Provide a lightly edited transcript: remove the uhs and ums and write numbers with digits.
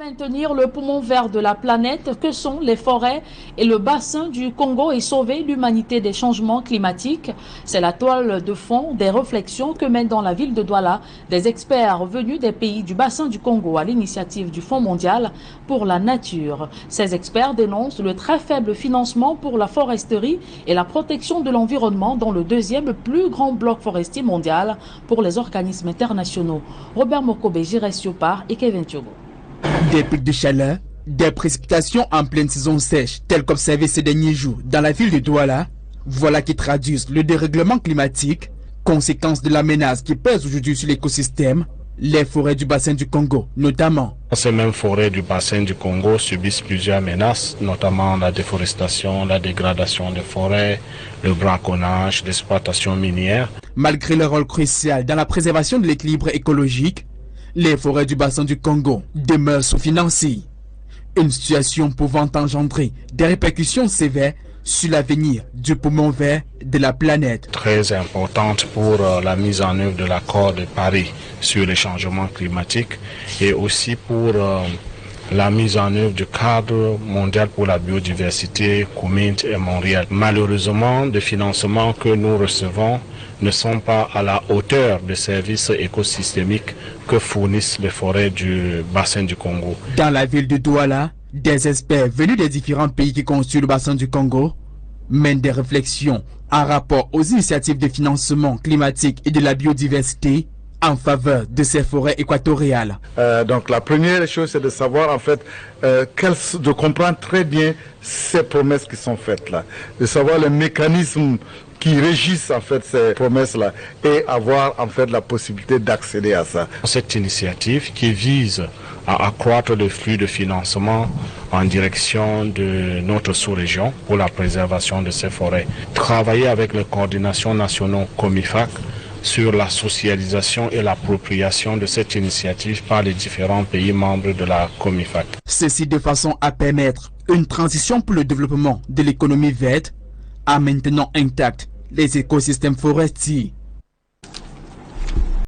Maintenir le poumon vert de la planète que sont les forêts et le bassin du Congo et sauver l'humanité des changements climatiques. C'est la toile de fond des réflexions que mènent dans la ville de Douala des experts venus des pays du bassin du Congo à l'initiative du Fonds mondial pour la nature. Ces experts dénoncent le très faible financement pour la foresterie et la protection de l'environnement dans le deuxième plus grand bloc forestier mondial pour les organismes internationaux. Robert Mokobe, Jires Siopar et Kevin Thiogo. Des pics de chaleur, des précipitations en pleine saison sèche, telles qu'observées ces derniers jours dans la ville de Douala, voilà qui traduisent le dérèglement climatique, conséquence de la menace qui pèse aujourd'hui sur l'écosystème, les forêts du bassin du Congo notamment. Ces mêmes forêts du bassin du Congo subissent plusieurs menaces, notamment la déforestation, la dégradation des forêts, le braconnage, l'exploitation minière. Malgré leur rôle crucial dans la préservation de l'équilibre écologique, les forêts du bassin du Congo demeurent sous-financées. Une situation pouvant engendrer des répercussions sévères sur l'avenir du poumon vert de la planète. Très importante pour la mise en œuvre de l'accord de Paris sur les changements climatiques et aussi pour la mise en œuvre du cadre mondial pour la biodiversité, Koumint et Montréal. Malheureusement, les financements que nous recevons ne sont pas à la hauteur des services écosystémiques que fournissent les forêts du bassin du Congo. Dans la ville de Douala, des experts venus des différents pays qui constituent le bassin du Congo mènent des réflexions en rapport aux initiatives de financement climatique et de la biodiversité en faveur de ces forêts équatoriales. Donc la première chose, c'est de savoir en fait, de comprendre très bien ces promesses qui sont faites là, de savoir les mécanismes qui régissent en fait ces promesses-là et avoir en fait la possibilité d'accéder à ça. Cette initiative qui vise à accroître le flux de financement en direction de notre sous-région pour la préservation de ces forêts. Travailler avec les coordinations nationales COMIFAC sur la socialisation et l'appropriation de cette initiative par les différents pays membres de la COMIFAC. Ceci de façon à permettre une transition pour le développement de l'économie verte en maintenant intact les écosystèmes forestiers.